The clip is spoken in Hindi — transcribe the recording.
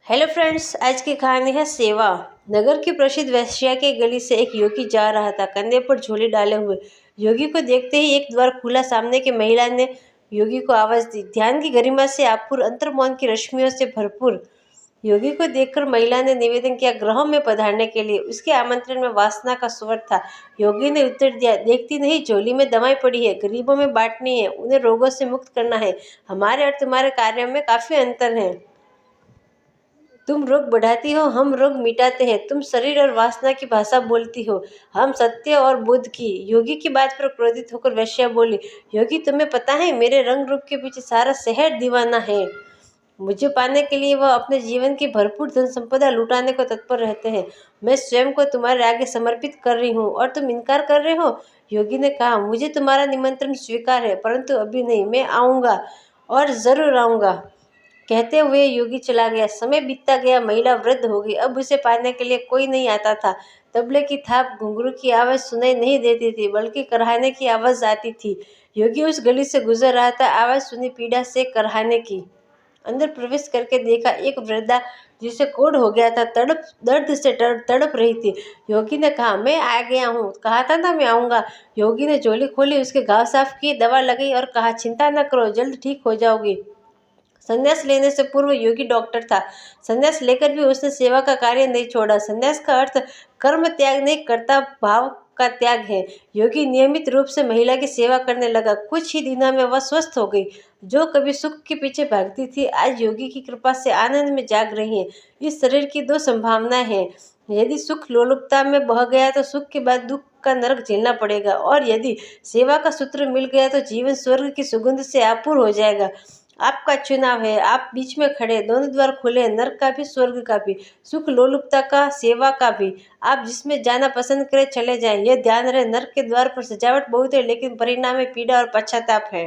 हेलो फ्रेंड्स, आज की कहानी है सेवा। नगर की प्रसिद्ध वेश्या के गली से एक योगी जा रहा था, कंधे पर झोली डाले हुए। योगी को देखते ही एक द्वार खुला। सामने की महिला ने योगी को आवाज दी, ध्यान की गरिमा से आपुर, अंतर्मौन की रश्मियों से भरपूर। योगी को देखकर महिला ने निवेदन किया, ग्रह में पधारने के लिए। उसके आमंत्रण में वासना का स्वर था। योगी ने उत्तर दिया, देखती नहीं, झोली में दवाएं पड़ी है, गरीबों में बांटनी है, उन्हें रोगों से मुक्त करना है। हमारे और तुम्हारे कार्यों में काफी अंतर है। तुम रोग बढ़ाती हो, हम रोग मिटाते हैं। तुम शरीर और वासना की भाषा बोलती हो, हम सत्य और बुद्ध की। योगी की बात पर क्रोधित होकर वेश्या बोली, योगी तुम्हें पता है मेरे रंग रूप के पीछे सारा शहर दीवाना है। मुझे पाने के लिए वह अपने जीवन की भरपूर धन संपदा लुटाने को तत्पर रहते हैं। मैं स्वयं को तुम्हारे आगे समर्पित कर रही हूँ और तुम इनकार कर रहे हो। योगी ने कहा, मुझे तुम्हारा निमंत्रण स्वीकार है, परंतु अभी नहीं। मैं आऊँगा और जरूर आऊँगा। कहते हुए योगी चला गया। समय बीतता गया, महिला वृद्ध हो गई। अब उसे पाने के लिए कोई नहीं आता था। तबले की थाप, घुंघरू की आवाज़ सुनाई नहीं देती थी, बल्कि करहाने की आवाज़ आती थी। योगी उस गली से गुजर रहा था, आवाज़ सुनी पीड़ा से करहाने की। अंदर प्रवेश करके देखा, एक वृद्धा जिसे कोढ़ हो गया था, तड़प दर्द से तड़प रही थी। योगी ने कहा, मैं आ गया हूँ, कहा था ना मैं आऊँगा। योगी ने झोली खोली, उसके घाव साफ किए, दवा लगाई और कहा, चिंता न करो, जल्द ठीक हो जाओगी। संन्यास लेने से पूर्व योगी डॉक्टर था। संन्यास लेकर भी उसने सेवा का कार्य नहीं छोड़ा। संन्यास का अर्थ कर्म त्याग नहीं, कर्ता भाव का त्याग है। योगी नियमित रूप से महिला की सेवा करने लगा। कुछ ही दिनों में वह स्वस्थ हो गई। जो कभी सुख के पीछे भागती थी, आज योगी की कृपा से आनंद में जाग रही है। इस शरीर की दो संभावनाएं हैं। यदि सुख लोलुपता में बह गया तो सुख के बाद दुख का नरक झेलना पड़ेगा, और यदि सेवा का सूत्र मिल गया तो जीवन स्वर्ग की सुगंध से आपूर हो जाएगा। आपका चुनाव है, आप बीच में खड़े, दोनों द्वार खुले हैं, नरक का भी स्वर्ग का भी, सुख लोलुपता का, सेवा का भी। आप जिसमें जाना पसंद करें चले जाएं। यह ध्यान रहे, नरक के द्वार पर सजावट बहुत है, लेकिन परिणाम में पीड़ा और पश्चाताप है।